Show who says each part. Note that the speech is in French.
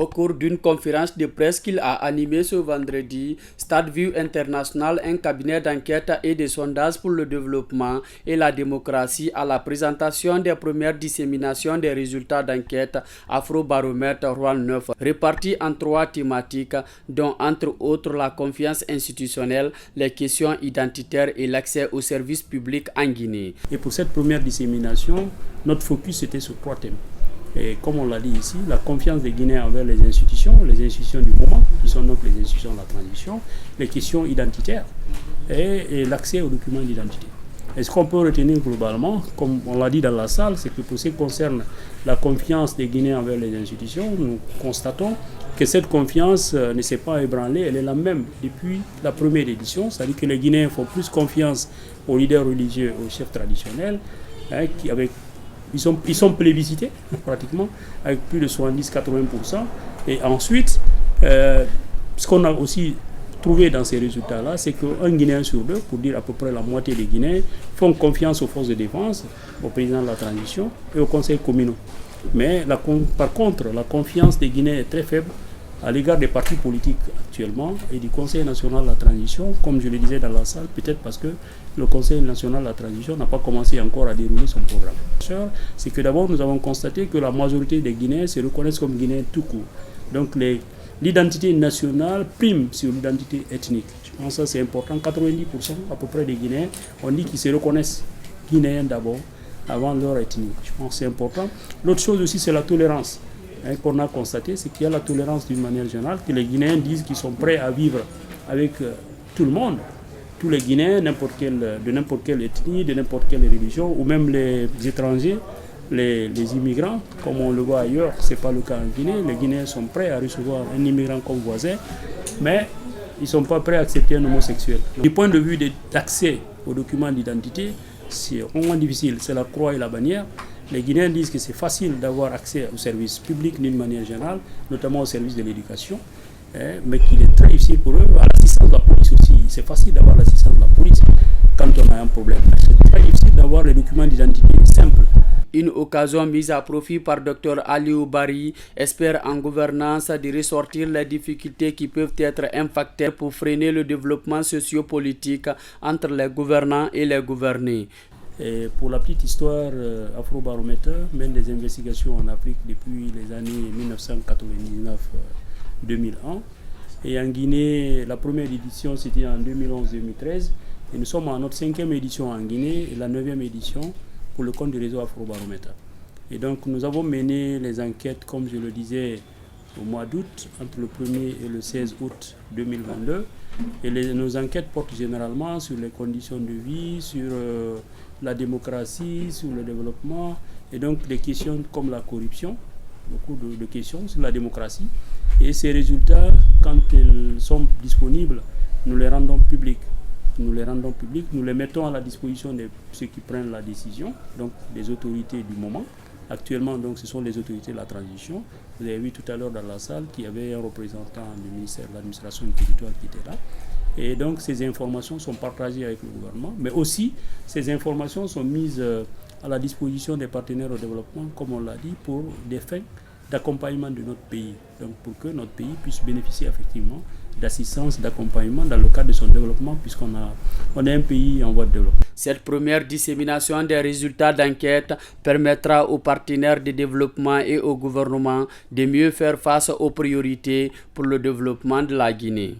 Speaker 1: Au cours d'une conférence de presse qu'il a animée ce vendredi, StatView International, un cabinet d'enquête et de sondage pour le développement et la démocratie, à la présentation des premières disséminations des résultats d'enquête Afrobaromètre Rouen 9, répartis en 3 thématiques, dont entre autres la confiance institutionnelle, les questions identitaires et l'accès aux services publics en Guinée.
Speaker 2: Et pour cette première dissémination, notre focus était sur 3 thèmes. Et comme on l'a dit ici, la confiance des Guinéens envers les institutions du moment, qui sont donc les institutions de la transition, les questions identitaires et l'accès aux documents d'identité. Et ce qu'on peut retenir globalement, comme on l'a dit dans la salle, c'est que pour ce qui concerne la confiance des Guinéens envers les institutions, nous constatons que cette confiance ne s'est pas ébranlée, elle est la même depuis la première édition, c'est-à-dire que les Guinéens font plus confiance aux leaders religieux, aux chefs traditionnels, ils sont plébiscités pratiquement, avec plus de 70-80%. Et ensuite, ce qu'on a aussi trouvé dans ces résultats-là, c'est qu'un Guinéen sur 2, pour dire à peu près la moitié des Guinéens, font confiance aux forces de défense, au président de la transition et aux conseils communaux. Mais par contre, la confiance des Guinéens est très faible à l'égard des partis politiques actuellement et du Conseil national de la transition, comme je le disais dans la salle, peut-être parce que le Conseil national de la transition n'a pas commencé encore à dérouler son programme. C'est que d'abord, nous avons constaté que la majorité des Guinéens se reconnaissent comme Guinéens tout court. Donc l'identité nationale prime sur l'identité ethnique. Je pense que ça c'est important. 90% à peu près des Guinéens, on dit qu'ils se reconnaissent Guinéens d'abord, avant leur ethnie. Je pense que c'est important. L'autre chose aussi, c'est la tolérance. Qu'on a constaté, c'est qu'il y a la tolérance d'une manière générale, que les Guinéens disent qu'ils sont prêts à vivre avec tout le monde, tous les Guinéens, de n'importe quelle ethnie, de n'importe quelle religion, ou même les étrangers, les immigrants, comme on le voit ailleurs, ce n'est pas le cas en Guinée. Les Guinéens sont prêts à recevoir un immigrant comme voisin, mais ils ne sont pas prêts à accepter un homosexuel. Du point de vue d'accès aux documents d'identité, c'est vraiment difficile, c'est la croix et la bannière. Les Guinéens disent que c'est facile d'avoir accès aux services publics d'une manière générale, notamment aux services de l'éducation, mais qu'il est très difficile pour eux. À l'assistance de la police aussi, c'est facile d'avoir l'assistance de la police quand on a un problème. C'est très difficile d'avoir les documents d'identité simples.
Speaker 1: Une occasion mise à profit par Dr Aliou Bari, expert en gouvernance, de ressortir les difficultés qui peuvent être un facteur pour freiner le développement sociopolitique entre les gouvernants et les gouvernés.
Speaker 2: Et pour la petite histoire, Afrobaromètre mène des investigations en Afrique depuis les années 1999-2001. Et en Guinée, la première édition c'était en 2011-2013. Et nous sommes à notre 5e édition en Guinée et la 9e édition pour le compte du réseau Afrobaromètre. Et donc nous avons mené les enquêtes, comme je le disais, au mois d'août, entre le 1er et le 16 août 2022. Et nos enquêtes portent généralement sur les conditions de vie, sur la démocratie, sur le développement, et donc des questions comme la corruption, beaucoup de questions sur la démocratie. Et ces résultats, quand ils sont disponibles, nous les rendons publics. Nous les mettons à la disposition de ceux qui prennent la décision, donc des autorités du moment. Actuellement, donc, ce sont les autorités de la transition. Vous avez vu tout à l'heure dans la salle qu'il y avait un représentant du ministère de l'administration du territoire qui était là. Et donc, ces informations sont partagées avec le gouvernement, mais aussi, ces informations sont mises à la disposition des partenaires au développement, comme on l'a dit, pour des fins d'accompagnement de notre pays. Donc, pour que notre pays puisse bénéficier effectivement d'assistance, d'accompagnement dans le cadre de son développement, puisqu'on est un pays en voie de développement.
Speaker 1: Cette première dissémination des résultats d'enquête permettra aux partenaires de développement et au gouvernement de mieux faire face aux priorités pour le développement de la Guinée.